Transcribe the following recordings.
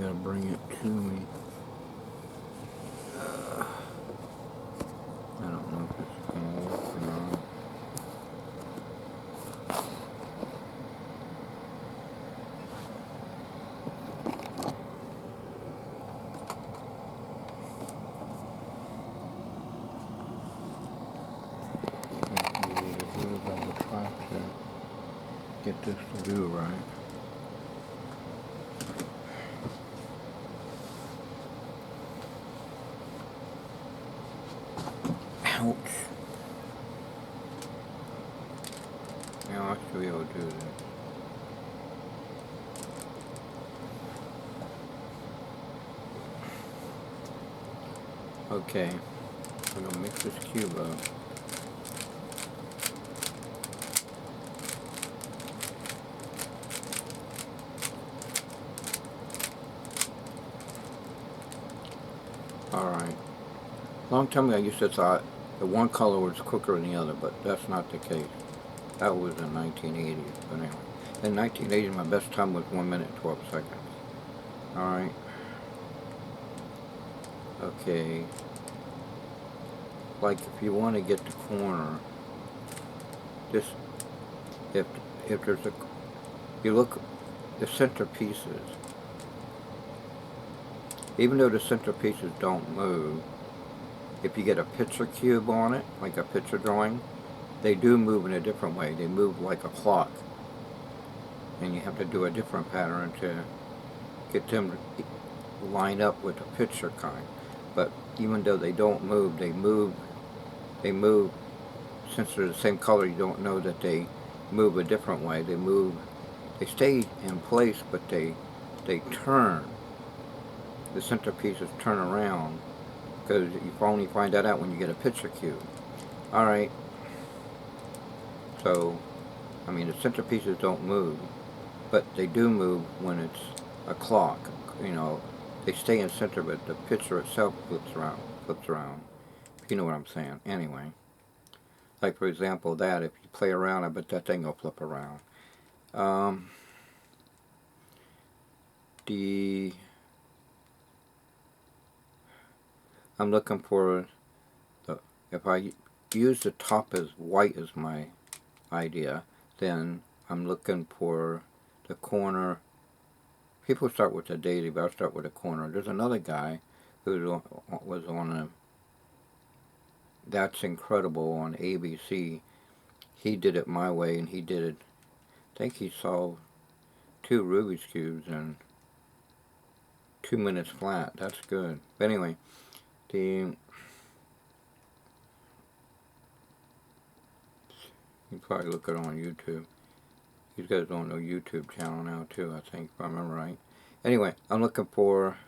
gotta bring it to me. I don't know if it's gonna work or not. I will try to get this to do right. Ouch. Now I should be able to do this. Okay, I'm gonna mix this cube up. Alright. Long time ago I used to thought that one color was quicker than the other, but that's not the case. That was in 1980s, but anyway. In 1980, my best time was 1 minute and 12 seconds. Alright. Okay. Like if you want to get the corner, this, if there's a, you look, the center pieces, even though the center pieces don't move, if you get a picture cube on it, like a picture drawing, they do move in a different way. They move like a clock. And you have to do a different pattern to get them to line up with the picture kind. But even though they don't move, they move, since they're the same color, you don't know that they move a different way. They move, they stay in place, but they turn. The center pieces turn around, because you only find that out when you get a picture cube. Alright, so, I mean, the center pieces don't move, but they do move when it's a clock. You know, they stay in center, but the picture itself flips around. You know what I'm saying. Anyway, like for example, that if you play around, I bet that thing will flip around. I'm looking for if I use the top as white as my idea, then I'm looking for the corner. People start with the daisy, but I'll start with the corner. There's another guy who was on a That's Incredible on ABC. He did it my way, and he did it, I think he solved 2 Rubik's Cubes in 2 minutes flat. That's good. But anyway, you can probably look it on YouTube. These guys don't know YouTube channel now too, I think, if I remember right. Anyway, I'm looking for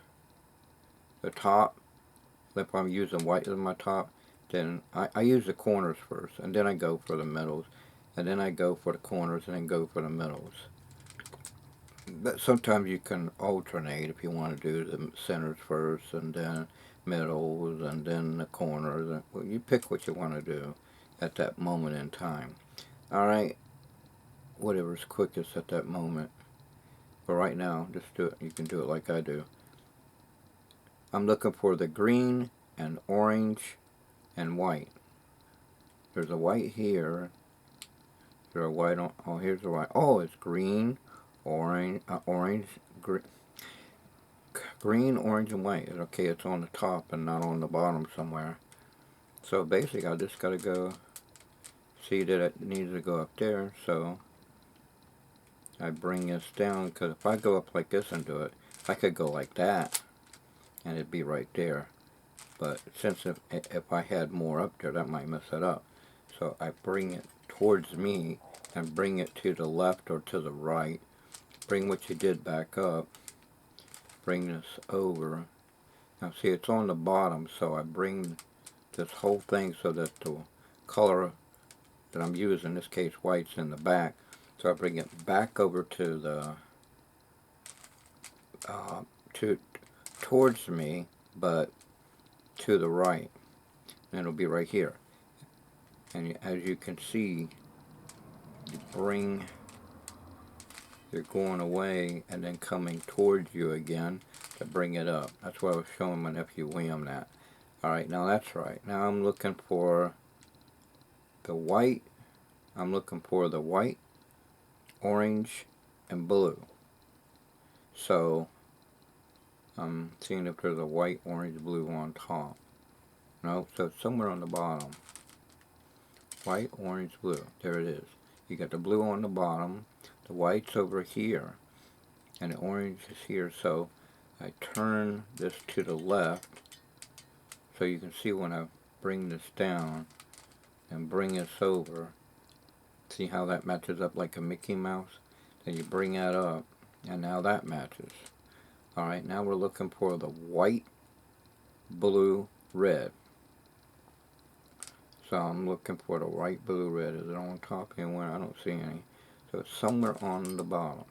the top. If I'm using white as my top, then I use the corners first, and then I go for the middles, and then I go for the corners, and then go for the middles. But sometimes you can alternate if you want to do the centers first, and then middles, and then the corners. Well, you pick what you want to do at that moment in time. Alright, whatever's quickest at that moment. But right now, just do it. You can do it like I do. I'm looking for the green and orange and white. There's a white here. There's a white on, oh, here's the white. Oh, it's green, orange, green, orange, and white. Okay, it's on the top and not on the bottom somewhere. So basically, I just gotta go see that it needs to go up there. So I bring this down, because if I go up like this and do it, I could go like that, and it'd be right there. But since if I had more up there, that might mess it up. So I bring it towards me and bring it to the left or to the right. Bring what you did back up. Bring this over. Now see, it's on the bottom, so I bring this whole thing so that the color that I'm using, in this case white's in the back. So I bring it back over to the towards me, but to the right, and it'll be right here. And as you can see, you're going away and then coming towards you again. to bring it up. That's what I was showing my nephew William that. Alright, now that's right. Now I'm looking for the white. I'm looking for the white, orange, and blue. So I'm seeing if there's a white, orange, blue on top. No, so it's somewhere on the bottom. White, orange, blue. There it is. You got the blue on the bottom, the white's over here, and the orange is here. So I turn this to the left so you can see when I bring this down and bring this over. See how that matches up like a Mickey Mouse? Then you bring that up, and now that matches. Alright, now we're looking for the white, blue, red. So I'm looking for the white, blue, red. Is it on top anywhere? I don't see any. So it's somewhere on the bottom.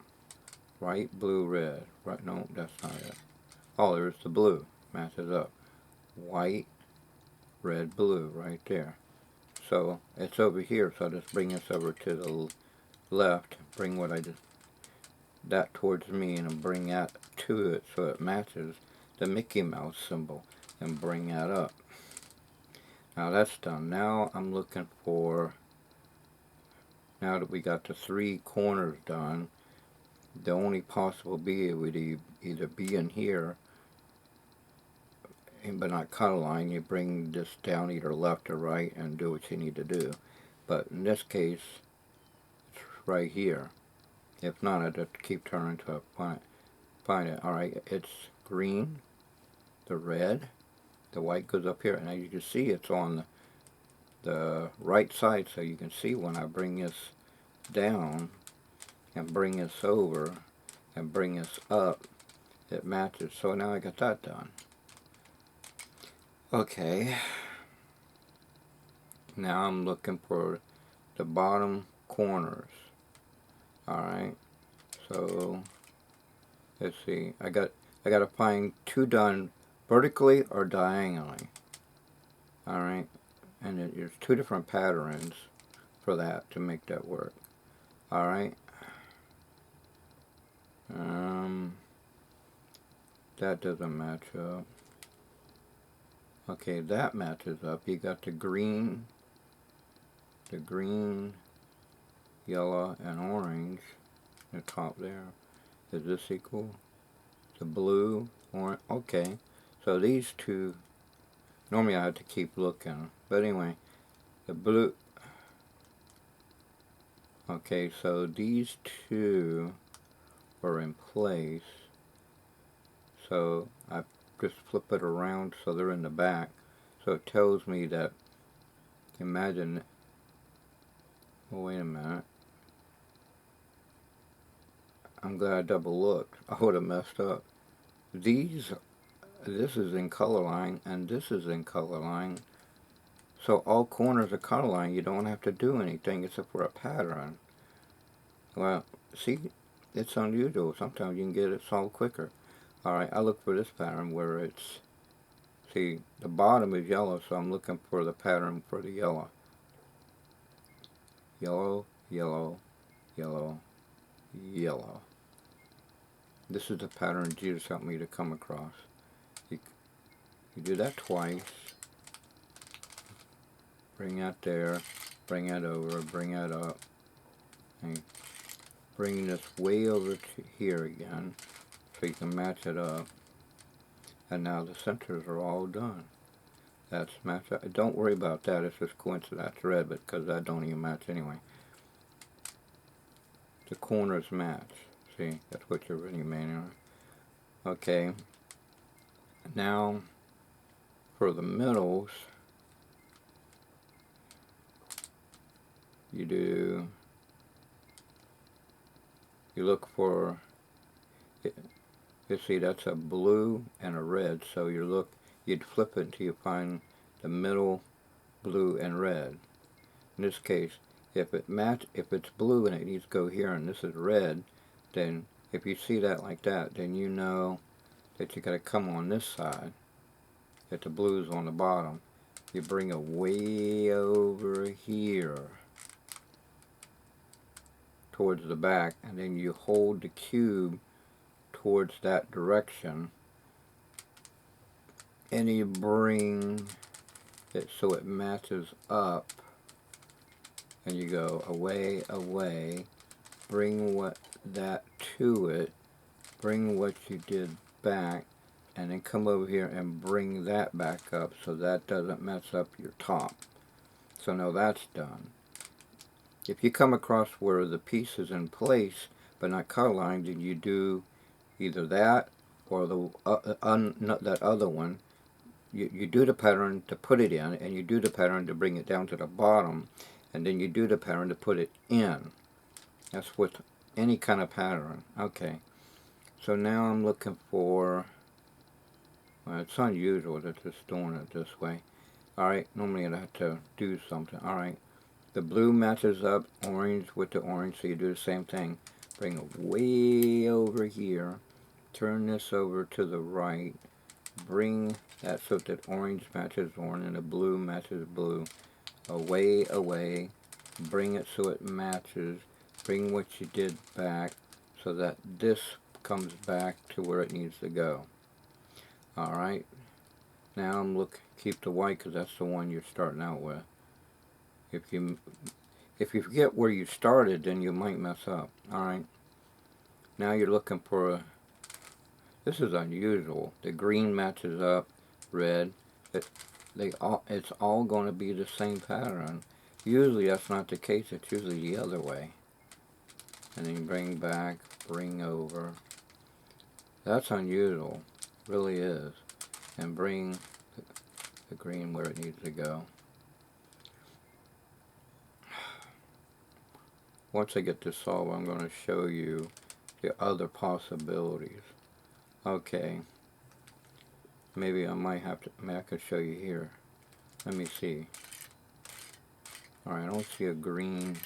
White, blue, red. Right? No, that's not it. Oh, there's the blue. Matches up. White, red, blue, right there. So it's over here. So I'll just bring this over to the left. Bring what I did, that towards me, and bring that to it so it matches the Mickey Mouse symbol, and bring that up. Now that's done. Now I'm looking for, now that we got the 3 corners done, the only possible B would either be in here, but not cut a line. You bring this down either left or right and do what you need to do. But in this case, it's right here. If not, I'd have to keep turning to find it. Alright, it's green, the red, the white goes up here, and as you can see, it's on the right side, so you can see when I bring this down and bring this over and bring this up, it matches. So now I got that done. Okay, now I'm looking for the bottom corners. Alright, so let's see, I got to find 2 done vertically or diagonally. Alright, and there's 2 different patterns for that to make that work. Alright, that doesn't match up. Okay, that matches up. You got the green, yellow, and orange, the top there. Is this equal? The blue, orange, okay. So these 2, normally I have to keep looking, but anyway, the blue, okay, so these 2 are in place, so I just flip it around so they're in the back, so it tells me that, imagine, oh, wait a minute, I'm glad I double looked. I would have messed up. This is in color line, and this is in color line. So all corners are color line. You don't have to do anything except for a pattern. Well, see, it's unusual. Sometimes you can get it solved quicker. Alright, I look for this pattern where it's, see, the bottom is yellow, so I'm looking for the pattern for the yellow. Yellow, yellow, yellow, yellow. This is the pattern Jesus helped me to come across. You do that twice. Bring that there, bring that over, bring that up. And bring this way over to here again so you can match it up. And now the centers are all done. That's matched up. Don't worry about that. It's just coincidence. That's red, because that don't even match anyway. The corners match. See, that's what you're really meaning on. Okay. Now, for the middles, you look for, you see that's a blue and a red, so you'd flip it until you find the middle blue and red. In this case, if it's blue and it needs to go here and this is red, then if you see that like that, then you know that you got to come on this side, that the blue's on the bottom. You bring it way over here towards the back, and then you hold the cube towards that direction, and you bring it so it matches up, and you go away, away, bring that to it, bring what you did back, and then come over here and bring that back up so that doesn't mess up your top. So now that's done. If you come across where the piece is in place but not color lined, then you do either that or that other one. You do the pattern to put it in, and you do the pattern to bring it down to the bottom, and then you do the pattern to put it in. That's with any kind of pattern. Okay, so now I'm looking for, well, it's unusual that it's doing it this way. Alright, normally I'd have to do something. Alright, the blue matches up orange with the orange, so you do the same thing. Bring it way over here, turn this over to the right, bring that so that orange matches orange and the blue matches blue. Away, away, bring it so it matches, bring what you did back so that this comes back to where it needs to go. Alright, now I'm keep the white because that's the one you're starting out with. If you forget where you started, then you might mess up. Alright, now you're looking for this is unusual. The green matches up red. It's all going to be the same pattern. Usually that's not the case. It's usually the other way. And then bring back, bring over. That's unusual. Really is. And bring the green where it needs to go. Once I get this solved, I'm going to show you the other possibilities. Okay. Maybe I might have to, I could show you here. Let me see. Alright, I don't see a green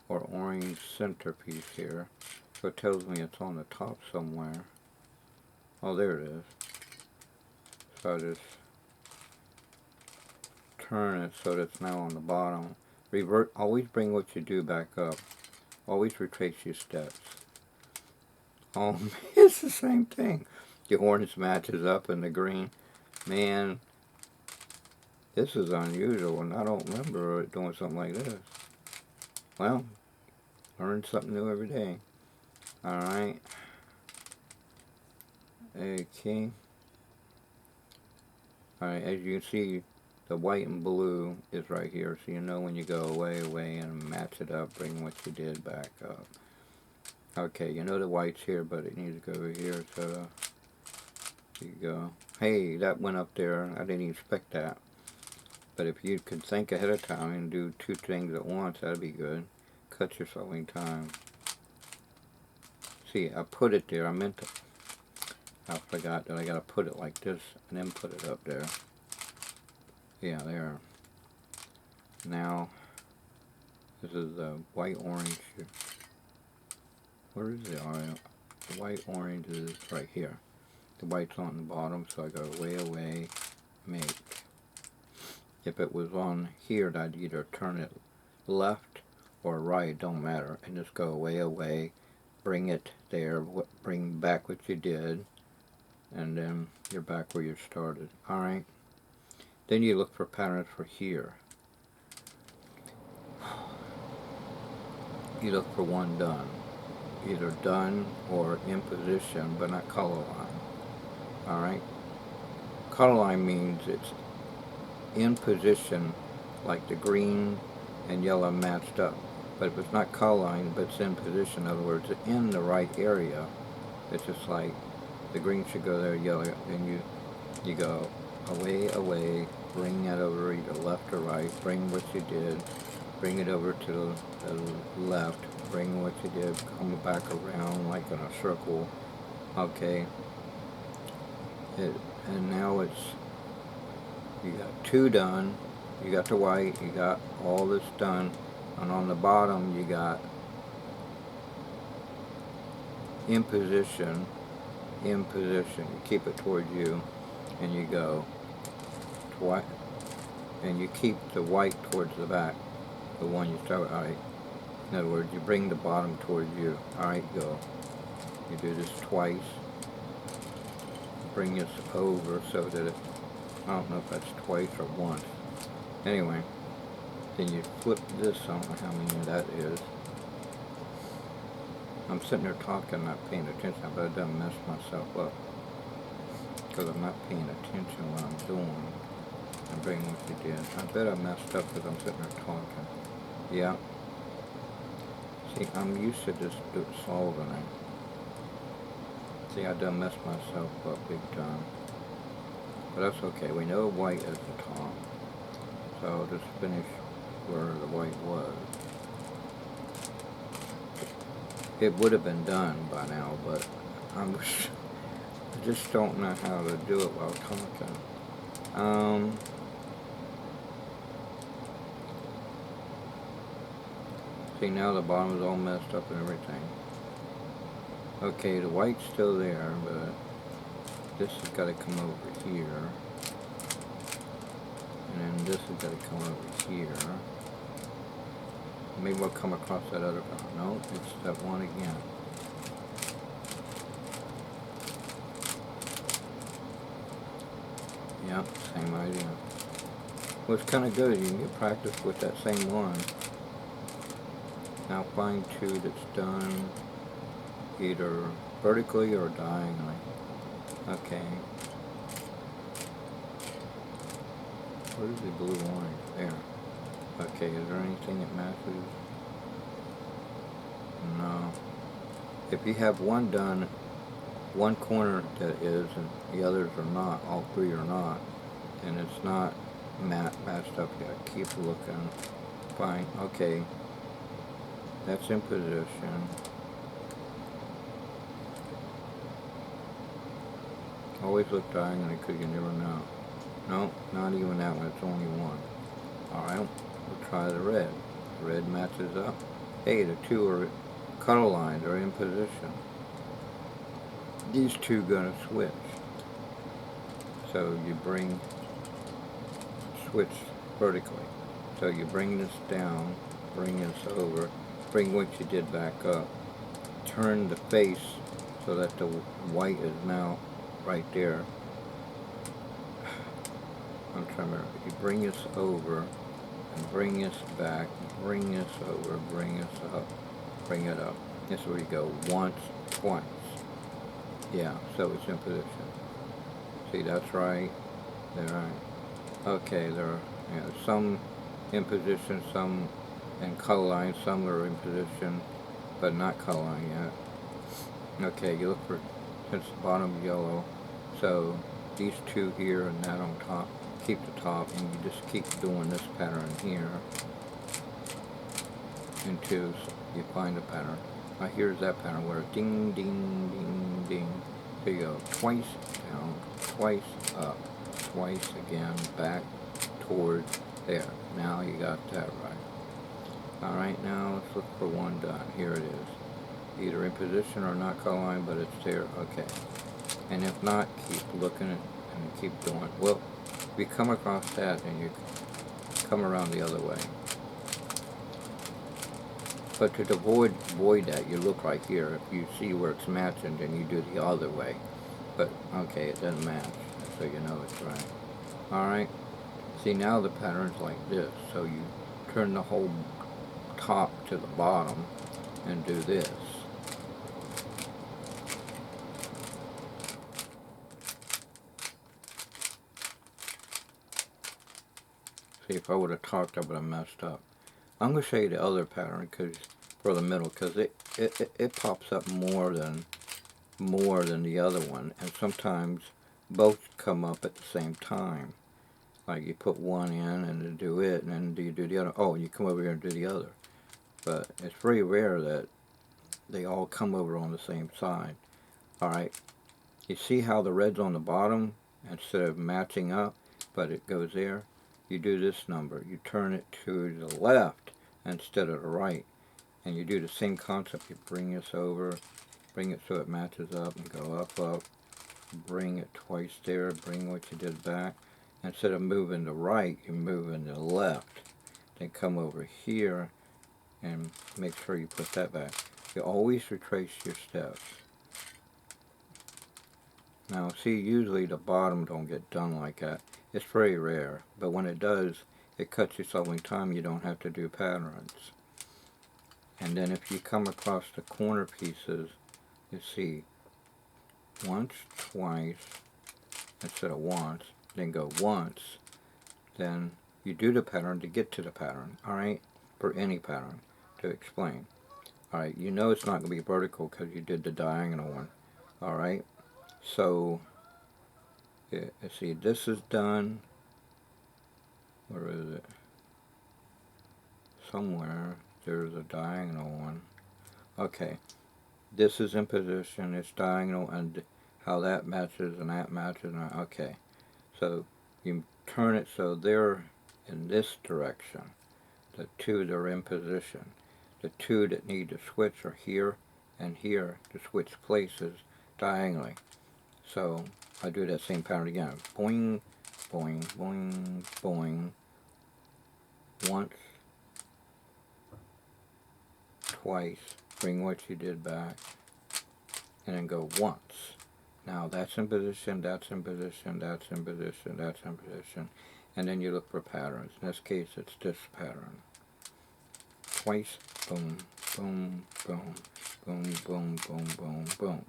or orange centerpiece here. So it tells me it's on the top somewhere. Oh, there it is. So I just turn it so that it's now on the bottom. Revert, always bring what you do back up. Always retrace your steps. Oh, it's the same thing. The orange matches up in the green. Man, this is unusual, and I don't remember doing something like this. Well, learn something new every day. Alright. Okay. Alright, as you can see, the white and blue is right here, so you know when you go away, away, and match it up, bring what you did back up. Okay, you know the white's here, but it needs to go over here, so there you go. Hey, that went up there. I didn't expect that. But if you could think ahead of time and do two things at once, that'd be good. Cut your sewing time. See, I put it there. I forgot that I gotta put it like this and then put it up there. Yeah, there. Now, this is the white orange. Where is the orange? The white orange is right here. The white's on the bottom, so I go way away, make. If it was on here, I'd either turn it left or right, don't matter, and just go way away, bring it there, bring back what you did, and then you're back where you started. Alright? Then you look for patterns for here. You look for one done. Either done or in position, but not color line. Alright? Color line means it's in position, like the green and yellow matched up. But if it's not color line, but it's in position, in other words, it's in the right area, it's just like the green should go there, yellow, then you go away, away, bring that over either left or right, bring what you did, bring it over to the left, bring what you did, come back around like in a circle. Okay. And now you got two done, you got the white, you got all this done, and on the bottom you got in position, you keep it towards you, and you go white, and you keep the white towards the back, the one you start with. Alright, in other words, you bring the bottom towards you. Alright, go. You do this twice. Bring this over so that I don't know if that's twice or once. Anyway, then you flip this, I don't know how many that is. I'm sitting there talking, not paying attention, but I done messed myself up. Because I'm not paying attention what I'm doing. I'm bringing what you did. I bet I messed up because I'm sitting there talking. Yeah. See, I'm used to just solving it. See, I done messed myself up big time. But that's okay. We know white is the top. So I'll just finish where the white was. It would have been done by now, but I just don't know how to do it while talking. See, now the bottom is all messed up and everything. Okay, the white's still there, but this has got to come over here. And then this has got to come over here. Maybe we'll come across that other one. No, it's that one again. Yep, same idea. Well, it's kind of good. You can get practice with that same one. Now find two that's done either vertically or diagonally. Okay. Where's the blue orange? There. Okay, is there anything that matches? No. If you have one done, one corner that is and the others are not, all three are not, and it's not matched up yet, keep looking. Fine, okay. That's in position. Always look diagonally because you never know. No, not even that one, it's only one. Alright, we'll try the red. Red matches up. Hey, the two are color lines are in position. These two gonna switch. So you switch vertically. So you bring this down, bring this over, bring what you did back up, turn the face so that the white is now right there. I'm trying to remember. You bring this over and bring this back, bring this over, bring this up, bring it up. This is where you go once, twice. Yeah, so it's in position. See, that's right. They're right. Okay, there are some in position, some in color line, some are in position, but not color line yet. Okay, you look for, since the bottom yellow, so these two here and that on top, keep the top, and you just keep doing this pattern here until you find a pattern. Now here's that pattern where ding, ding, ding, ding. Here you go, twice down, twice up, twice again, back towards there. Now you got that right. Alright, now let's look for one done. Here it is. Either in position or not color line, but it's there. Okay. And if not, keep looking at and keep doing. Well, if you come across that and you come around the other way. But to avoid that, you look right here. If you see where it's matching, then you do the other way. But, okay, it doesn't match, so you know it's right. Alright, see now the pattern's like this. So you turn the whole top to the bottom and do this. See, if I would have talked, I would have messed up. I'm going to show you the other pattern for the middle, because it pops up more than the other one, and sometimes both come up at the same time. Like you put one in and then do it, and then you do the other. Oh, you come over here and do the other. But it's very rare that they all come over on the same side. Alright, you see how the red's on the bottom instead of matching up, but it goes there? You do this number. You turn it to the left instead of the right. And you do the same concept. You bring this over, bring it so it matches up, and go up, up. Bring it twice there, bring what you did back. Instead of moving to right, you move in the left. Then come over here and make sure you put that back. You always retrace your steps. Now see, usually the bottom don't get done like that. It's very rare, but when it does, it cuts you so many time you don't have to do patterns. And then if you come across the corner pieces, you see once, twice, instead of once, then go once, then you do the pattern to get to the pattern, alright, for any pattern, to explain. Alright, you know it's not going to be vertical because you did the diagonal one, alright, so, let's see, this is done, where is it, somewhere, there's a diagonal one, okay, this is in position, it's diagonal, and how that matches, and okay, so you turn it so they're in this direction, the two that are in position. The two that need to switch are here and here to switch places diagonally. So I do that same pattern again. Boing, boing, boing, boing. Once, twice, bring what you did back, and then go once. Now that's in position, that's in position, that's in position, that's in position, and then you look for patterns. In this case, it's this pattern. Twice, boom, boom, boom, boom, boom, boom, boom, boom.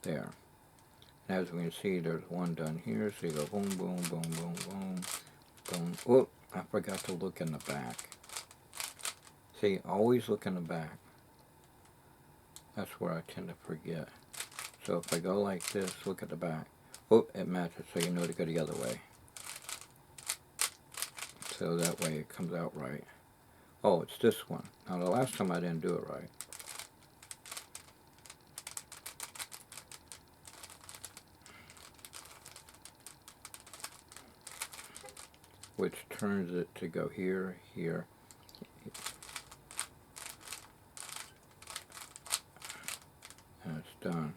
There. And as we can see, there's one done here, so you go boom, boom, boom, boom, boom, boom. Oh, I forgot to look in the back. See, always look in the back. That's where I tend to forget. So if I go like this, look at the back. Oh, it matches, so you know to go the other way. So that way it comes out right. Oh, it's this one. Now the last time I didn't do it right. Which turns it to go here, here. And it's done.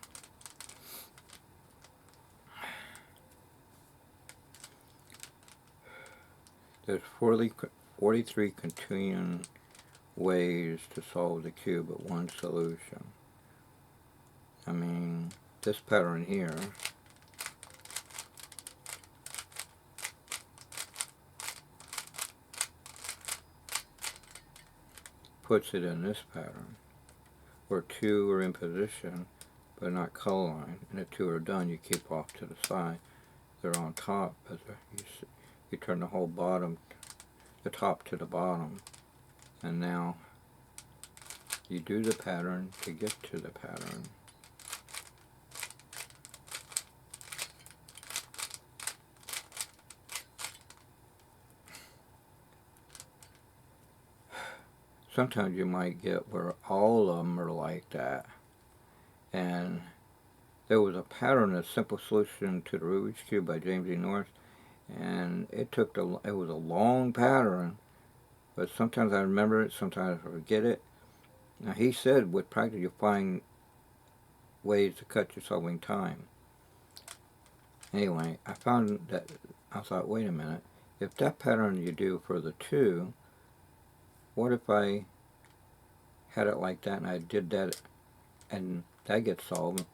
There's 43 continuing ways to solve the cube, but one solution. I mean, this pattern here puts it in this pattern, where two are in position, but not color line, and the two are done, you keep off to the side. They're on top, but you turn the whole bottom, the top to the bottom, and now you do the pattern to get to the pattern. Sometimes you might get where all of them are like that, and there was a pattern, A Simple Solution to the Rubik's Cube by James E. Norris, and it was a long pattern, but sometimes I remember it, sometimes I forget it. Now he said with practice you'll find ways to cut your solving time. Anyway, I found that, I thought, wait a minute, if that pattern you do for the two, what if I had it like that and I did that and that gets solved,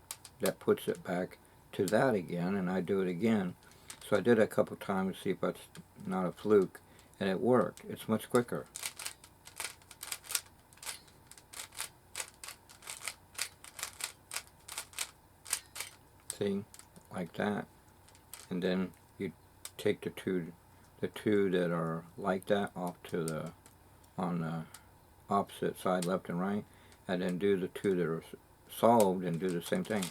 that puts it back to that again, and I do it again. So I did it a couple times to see if that's not a fluke, and it worked. It's much quicker. See, like that, and then you take the two that are like that off to the on the opposite side, left and right, and then do the two that are solved and do the same thing.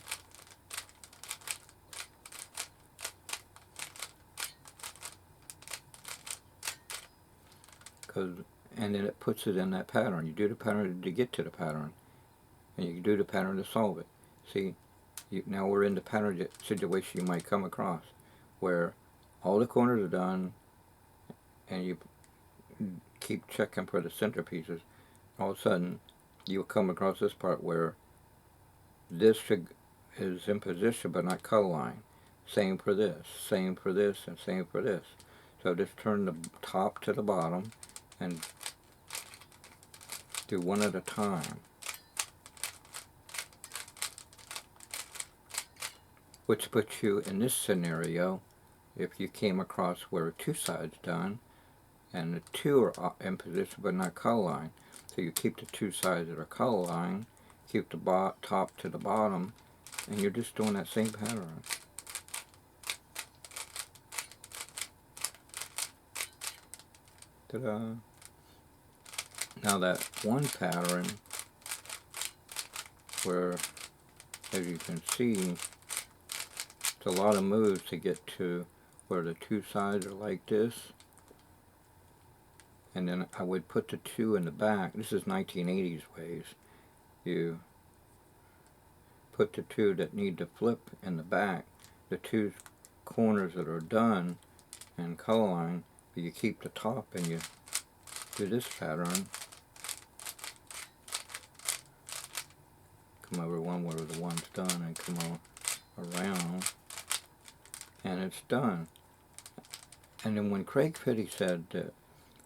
And then it puts it in that pattern. You do the pattern to get to the pattern, and you do the pattern to solve it. See, now we're in the pattern situation you might come across, where all the corners are done, and you keep checking for the center pieces. All of a sudden, you'll come across this part where this is in position but not color line. Same for this, same for this, and same for this. So just turn the top to the bottom and do one at a time, which puts you in this scenario if you came across where two sides done, and the two are in position but not color line. So you keep the two sides that are color line, keep the top to the bottom, and you're just doing that same pattern. Ta-da! Now that one pattern where, as you can see, it's a lot of moves to get to where the two sides are like this, and then I would put the two in the back. This is 1980s ways. You put the two that need to flip in the back, the two corners that are done and color line, but you keep the top and you do this pattern. Come over one where the one's done and come around, and it's done. And then when Craig Petty said that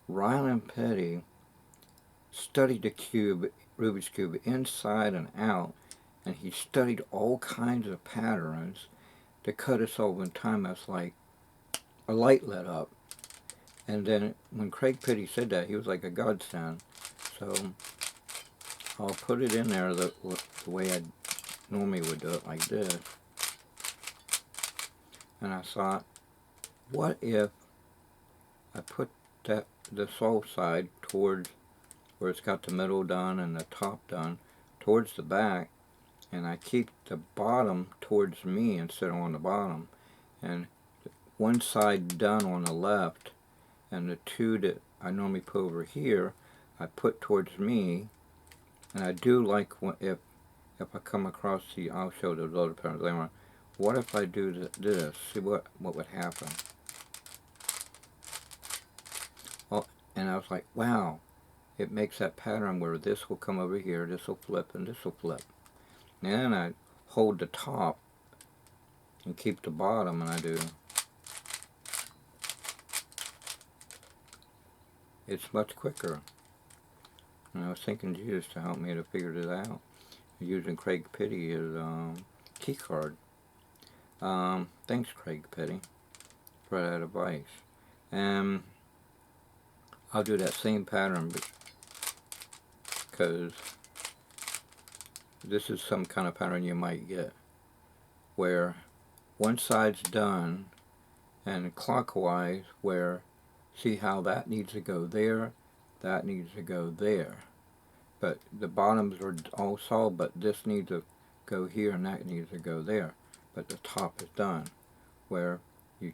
Ryland Petty studied the cube, Rubik's Cube, inside and out, and he studied all kinds of patterns to cut us over in time, that's like a light lit up. And then when Craig Petty said that, he was like a godsend. So I'll put it in there the way I normally would do it, like this. And I thought, what if I put the soft side towards where it's got the middle done and the top done towards the back, and I keep the bottom towards me instead of on the bottom, and one side done on the left, and the two that I normally put over here I put towards me. And I do like if I come across the, I'll show those other patterns later on. What if I do this? See what would happen. Oh, and I was like, wow, it makes that pattern where this will come over here, this will flip, and this will flip. And then I hold the top and keep the bottom, and I do. It's much quicker. And I was thinking Jesus to help me to figure this out, using Craig Petty as key card. Thanks, Craig Petty, for that advice. And I'll do that same pattern because this is some kind of pattern you might get where one side's done and clockwise, where see how that needs to go there, that needs to go there, but the bottoms are all solid, but this needs to go here and that needs to go there, but the top is done, where you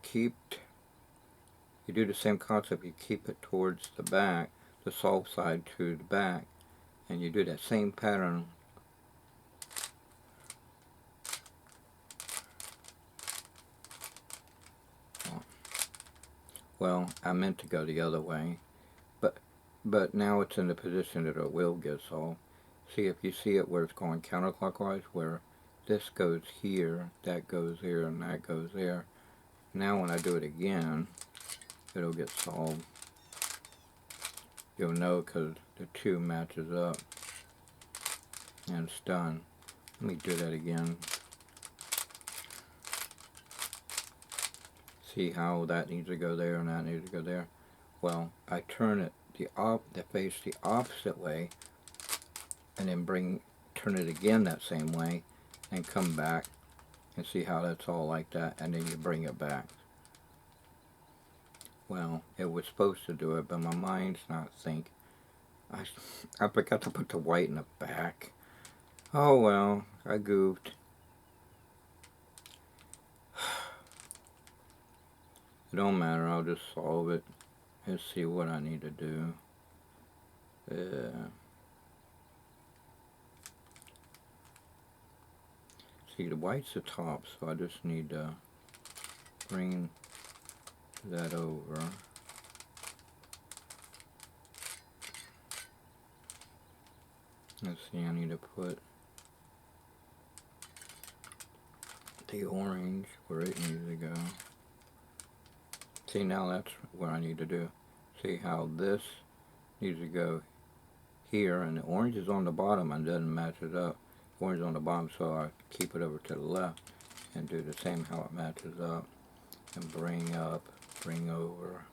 do the same concept. You keep it towards the back, the soft side to the back, and you do that same pattern. Well, I meant to go the other way, but now it's in the position that it will get solved. See, if you see it where it's going counterclockwise, where this goes here, that goes here, and that goes there. Now when I do it again, it'll get solved. You'll know because the two matches up, and it's done. Let me do that again. See how that needs to go there and that needs to go there. Well, I turn it the face the opposite way, and then turn it again that same way, and come back and see how that's all like that, and then you bring it back. Well, it was supposed to do it, but my mind's not think. I forgot to put the white in the back. Oh well, I goofed. It don't matter, I'll just solve it. Let's see what I need to do. See, the white's the top, so I just need to bring that over. Let's see, I need to put the orange where it needs to go. See, now that's what I need to do. See how this needs to go here, and the orange is on the bottom and doesn't match it up. Orange on the bottom, so I keep it over to the left and do the same how it matches up. and bring up, bring over.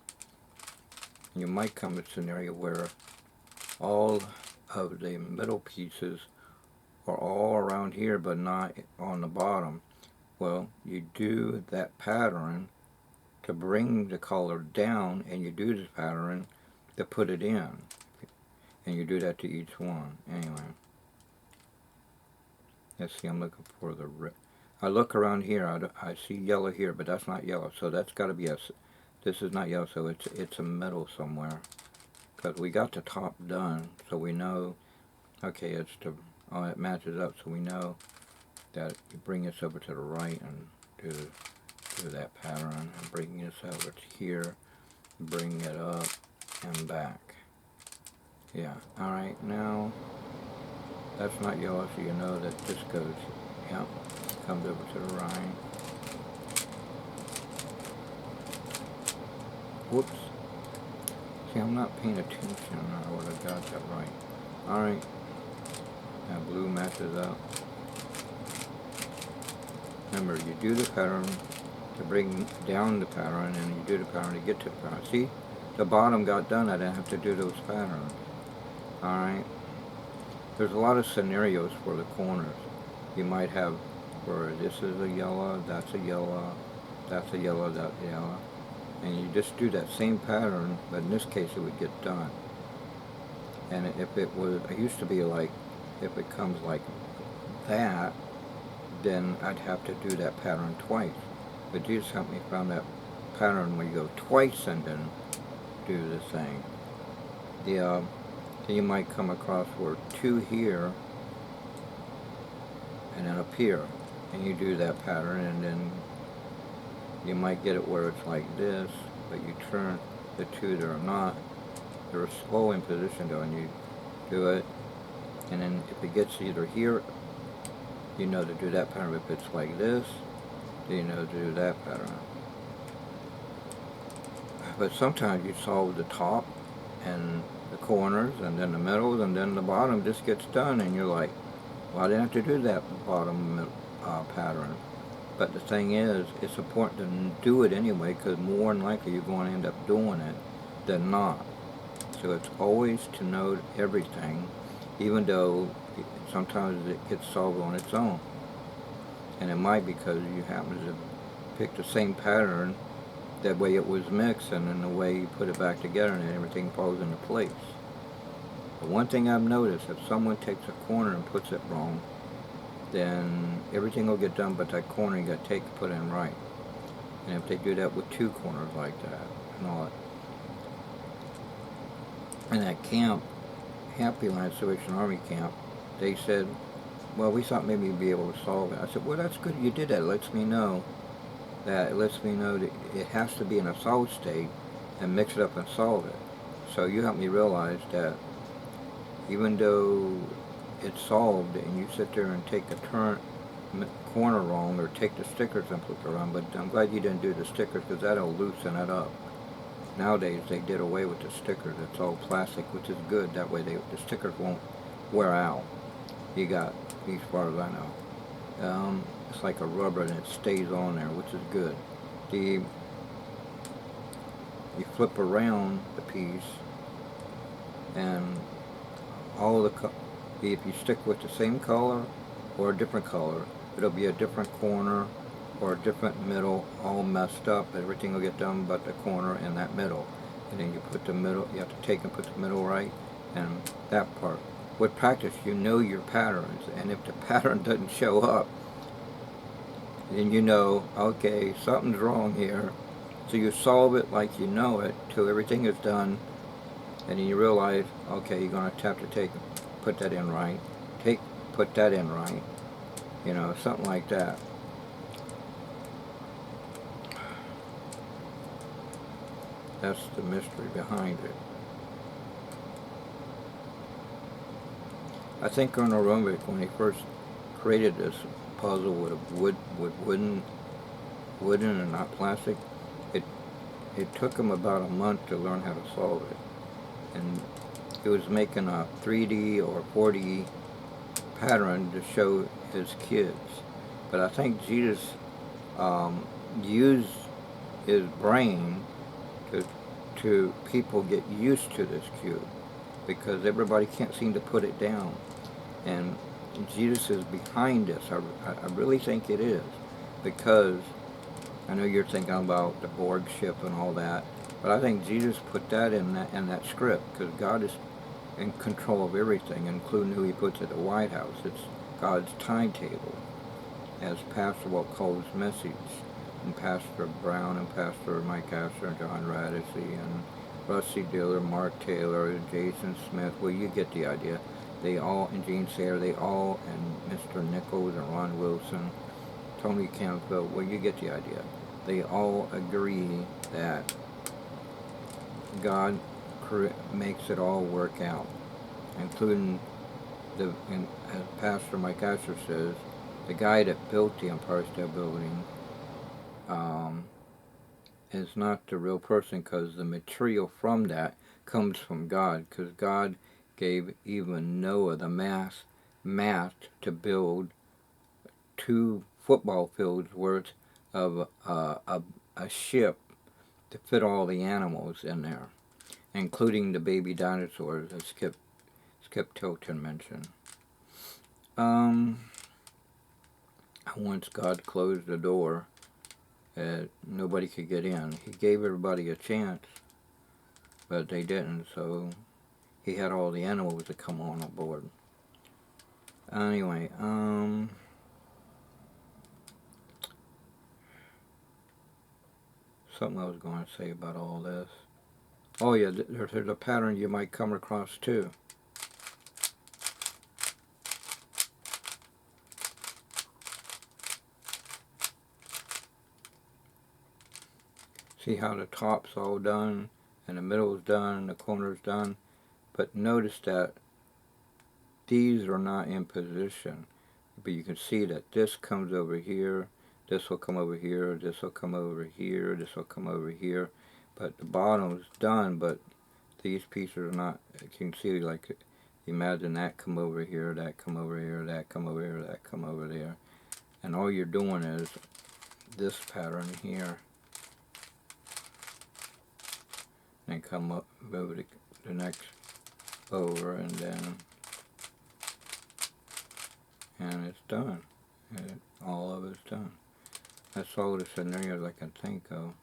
You might come to a scenario where all of the middle pieces are all around here but not on the bottom. Well, you do that pattern to bring the color down, and you do this pattern to put it in. And you do that to each one. Anyway. Let's see, I'm looking for the red. I look around here, I see yellow here, but that's not yellow. So that's got to be this is not yellow, so it's a middle somewhere. Because we got the top done, so we know, okay, oh, it matches up, so we know that you bring this over to the right and do that pattern, and bring this over to here, bring it up and back. Yeah, alright, now that's not yellow, so you know that this goes, yep, comes over to the right. Whoops. See, I'm not paying attention. I would have got that right. Alright. Now blue matches up. Remember, you do the pattern to bring down the pattern, and you do the pattern to get to the pattern. See? The bottom got done. I didn't have to do those patterns. Alright. There's a lot of scenarios for the corners. You might have where this is a yellow, that's a yellow, that's a yellow, that's a yellow. And you just do that same pattern, but in this case it would get done. And if it was, it used to be like, if it comes like that, then I'd have to do that pattern twice. But Jesus helped me find that pattern where you go twice and then do the thing. Then you might come across where two here and then up here, and you do that pattern, and then you might get it where it's like this, but you turn the two that are not, they're slow in position though, and you do it, and then if it gets either here, you know to do that pattern. If it's like this, then you know to do that pattern. But sometimes you solve the top and the corners and then the middles, and then the bottom just gets done, and you're like, well, I didn't have to do that bottom pattern. But the thing is, it's important to do it anyway, because more than likely you're going to end up doing it than not. So it's always to know everything, even though sometimes it gets solved on its own. And it might because you happen to pick the same pattern, that way it was mixed, and then the way you put it back together and everything falls into place. But one thing I've noticed, if someone takes a corner and puts it wrong, then everything will get done, but that corner you got to take and put in right. And if they do that with two corners like that and all that. In that camp, Happy Land Salvation Army camp, they said, well, we thought maybe you'd be able to solve it. I said, well, that's good you did that. It lets me know that it has to be in a solid state, and mix it up and solve it. So you helped me realize that even though it's solved and you sit there and take a corner wrong, or take the stickers and put it wrong, but I'm glad you didn't do the stickers, because that'll loosen it up. Nowadays they did away with the stickers. It's all plastic, which is good. That way the stickers won't wear out. You got, as far as I know. It's like a rubber and it stays on there, which is good. You flip around the piece, and all if you stick with the same color or a different color, it'll be a different corner or a different middle, all messed up. Everything will get done but the corner and that middle. And then you put the middle, you have to take and put the middle right, and that part. With practice, you know your patterns, and if the pattern doesn't show up, then you know, okay, something's wrong here. So you solve it like you know it till everything is done, and then you realize, okay, you're going to have to put that in right, put that in right, you know, something like that. That's the mystery behind it. I think Colonel Rumbick, when he first created this puzzle with wooden and not plastic, it took him about a month to learn how to solve it. And he was making a 3D or 4D pattern to show his kids. But I think Jesus used his brain to, people get used to this cube, because everybody can't seem to put it down. And Jesus is behind this. I really think it is, because I know you're thinking about the Borg ship and all that, but I think Jesus put that in that script, because God is in control of everything, including who he puts at the White House. It's God's timetable, as Pastor Walt calls message, and Pastor Brown and Pastor Mike Asher and John Radice and Rusty Diller, Mark Taylor, and Jason Smith. Well, you get the idea. They all, and Gene Sayer, they all, and Mr. Nichols and Ron Wilson, Tony Canfield, well, you get the idea. They all agree that God makes it all work out, including as Pastor Mike Asher says, the guy that built the Empire State Building is not the real person, because the material from that comes from God, because God gave even Noah the math to build 2 football fields worth of a ship to fit all the animals in there, including the baby dinosaurs, as Skip Tilton mentioned. Once God closed the door, nobody could get in. He gave everybody a chance, but they didn't, so he had all the animals to come on board. Anyway, something I was going to say about all this. Oh yeah, there's a pattern you might come across too. See how the top's all done, and the middle's done, and the corner's done? But notice that these are not in position. But you can see that this comes over here, this will come over here, this will come over here, this will come over here. But the bottom's done, but these pieces are not. You can see, like, imagine that come over here, that come over here, that come over here, that come over there. And all you're doing is this pattern here. And come up, move the next over, and then, and it's done. All of it's done. That's all the scenarios I can think of.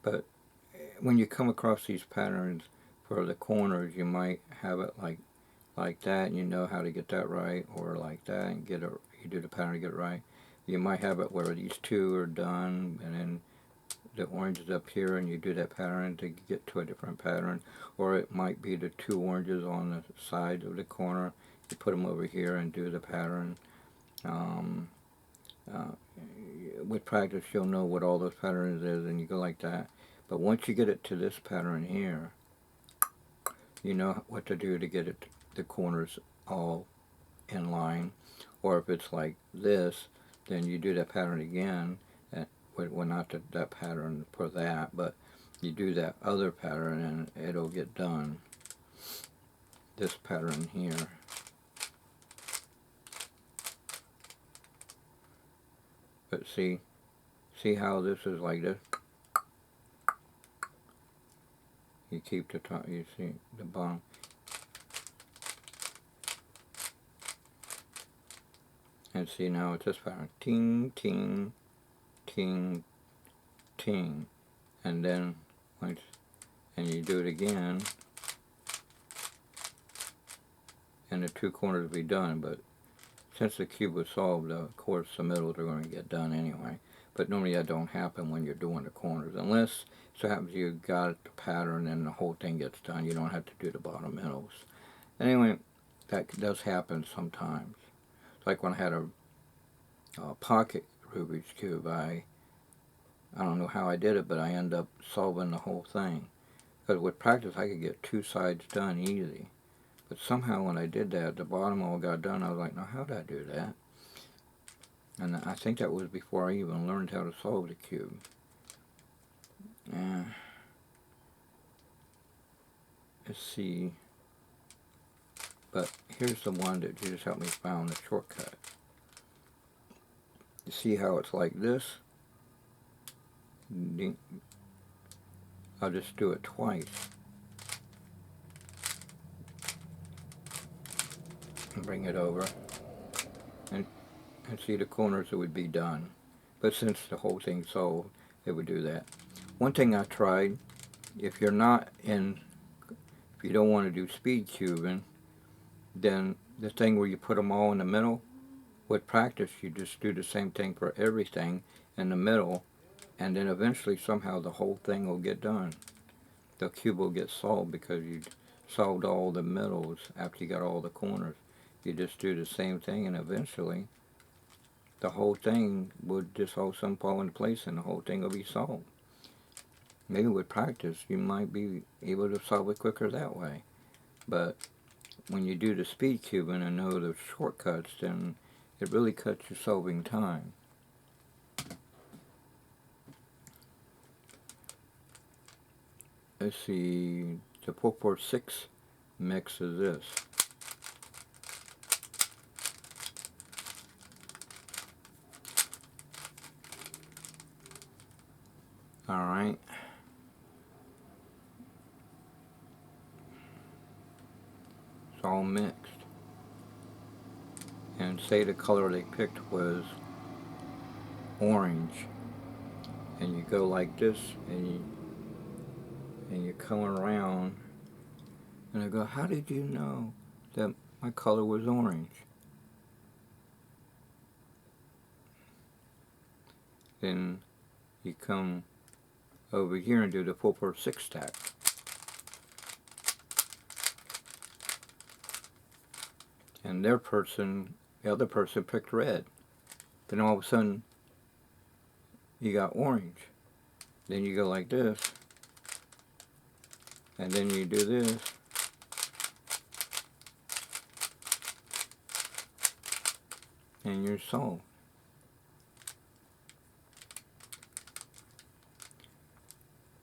But when you come across these patterns for the corners, you might have it like that, and you know how to get that right, or like that, and you do the pattern to get it right. You might have it where these 2 are done, and then the orange is up here, and you do that pattern to get to a different pattern. Or it might be the 2 oranges on the side of the corner. You put them over here and do the pattern. With practice, you'll know what all those patterns is, and you go like that. But once you get it to this pattern here, you know what to do to get it the corners all in line. Or if it's like this, then you do that pattern again. Well, not that pattern for that, but you do that other pattern and it'll get done. This pattern here. But see how this is like this? You keep the top, you see the bottom. And see, now it's this pattern. Ting, ting, ting, ting. And then, and you do it again, and the 2 corners will be done. But since the cube was solved, of course the middles are going to get done anyway. But normally that don't happen when you're doing the corners, unless so happens you got the pattern and the whole thing gets done. You don't have to do the bottom middles. Anyway, that does happen sometimes. Like when I had a pocket Rubik's Cube, I don't know how I did it, but I ended up solving the whole thing. Because with practice, I could get 2 sides done easy. But somehow when I did that, the bottom all got done. I was like, now how did I do that? And I think that was before I even learned how to solve the cube. Let's see. But here's the one that Jesus helped me find the shortcut. You see how it's like this? I'll just do it twice. And bring it over. And see the corners, it would be done. But since the whole thing's sold, it would do that. One thing I tried, if you don't want to do speed cubing, then the thing where you put them all in the middle, with practice you just do the same thing for everything in the middle, and then eventually somehow the whole thing will get done. The cube will get solved because you solved all the middles after you got all the corners. You just do the same thing, and eventually the whole thing would just all of a sudden fall into place and the whole thing will be solved. Maybe with practice you might be able to solve it quicker that way. But when you do the speed cubing and know the shortcuts, then it really cuts your solving time. Let's see, the 446 mix is this. Alright. It's all mixed. And say the color they picked was orange. And you go like this, and you come around, and I go, how did you know that my color was orange? Then you come over here and do the 446 stack. And the other person picked red. Then all of a sudden, you got orange. Then you go like this. And then you do this. And you're solved.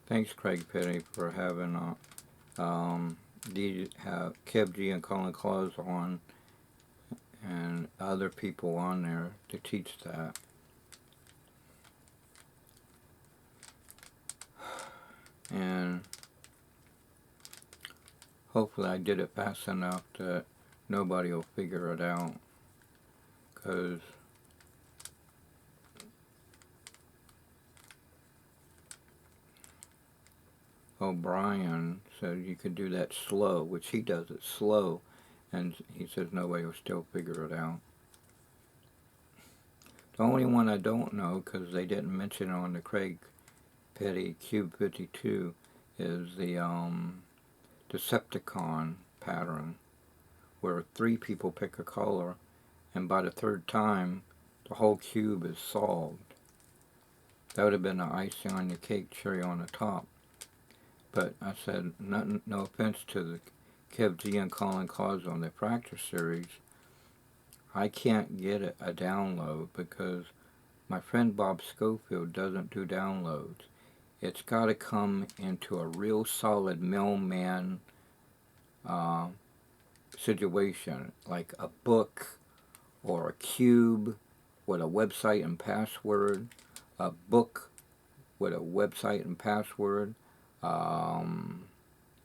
Thanks, Craig Petty, for having Kev G and Colin Claus on, and other people on there to teach that. And hopefully I did it fast enough that nobody will figure it out, because O'Brien said you could do that slow, which he does it slow, and he says nobody will still figure it out. The only one I don't know, because they didn't mention it on the Craig Petty Cube 52, is the Decepticon pattern, where 3 people pick a color, and by the 3rd time, the whole cube is solved. That would have been the icing on the cake, cherry on the top. But I said, no offense to the Kev G and Colin Claus on the practice series, I can't get a download because my friend Bob Schofield doesn't do downloads. It's got to come into a real solid mailman situation, like a book or a cube with a website and password, a book with a website and password. What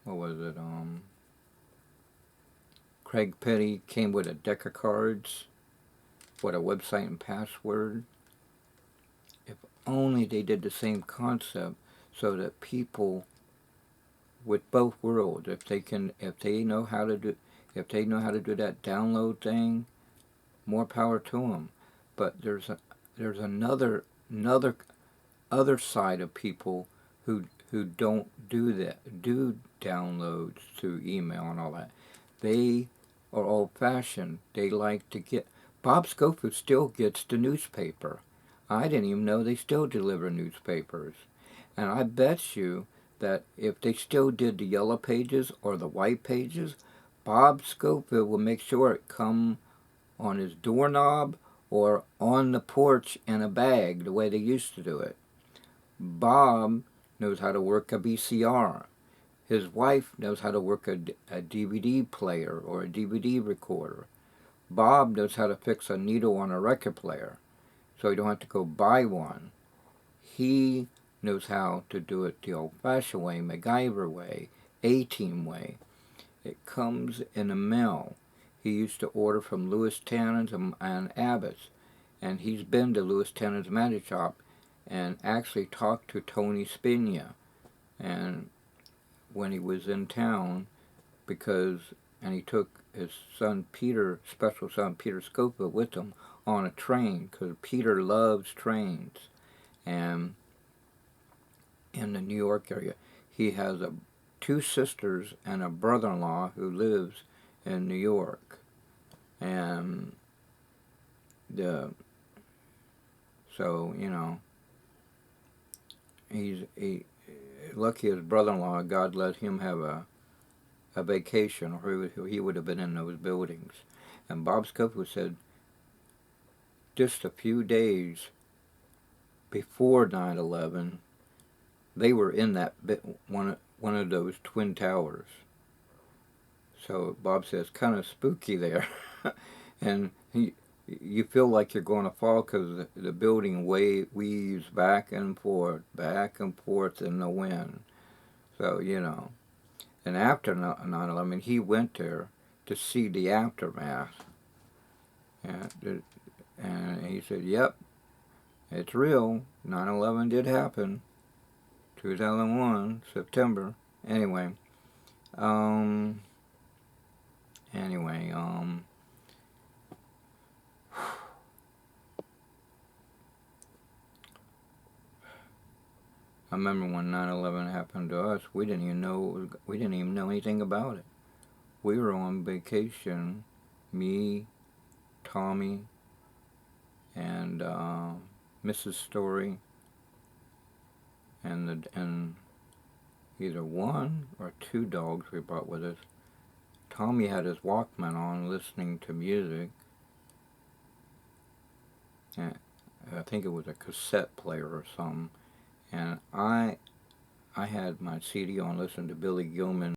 was it? Craig Petty came with a deck of cards with a website and password. If only they did the same concept, so that people with both worlds, if they know how to do that download thing, more power to them. But there's another side of people who don't do downloads through email and all that. They are old-fashioned. They like to get... Bob Schofield still gets the newspaper. I didn't even know they still deliver newspapers. And I bet you that if they still did the yellow pages or the white pages, Bob Schofield will make sure it come on his doorknob or on the porch in a bag, the way they used to do it. Bob knows how to work a VCR. His wife knows how to work a DVD player or a DVD recorder. Bob knows how to fix a needle on a record player, so you don't have to go buy one. He knows how to do it the old-fashioned way, MacGyver way, A-Team way. It comes in the mail. He used to order from Louis Tannen's and Abbott's, and he's been to Louis Tannen's magic shop and actually talked to Tony Spina, and when he was in town, and he took his son Peter, special son Peter Scofield, with him on a train, because Peter loves trains. And in the New York area, he has two sisters and a brother-in-law who lives in New York. And so, you know, he's lucky his brother-in-law, God let him have a vacation, or he would have been in those buildings. And Bob Scofield said just a few days before 9/11, they were in that one of those twin towers. So Bob says, kind of spooky there. And you feel like you're going to fall, because the building weaves back and forth in the wind. So, you know. And after 9/11, he went there to see the aftermath. And he said, yep, it's real. 9/11 did happen. 2001, September. Anyway. I remember when 9/11 happened to us, we didn't even know anything about it. We were on vacation, me, Tommy, and Mrs. Story, and either one or two dogs we brought with us. Tommy had his Walkman on, listening to music. And I think it was a cassette player or something. And I had my CD on, listening to Billy Gilman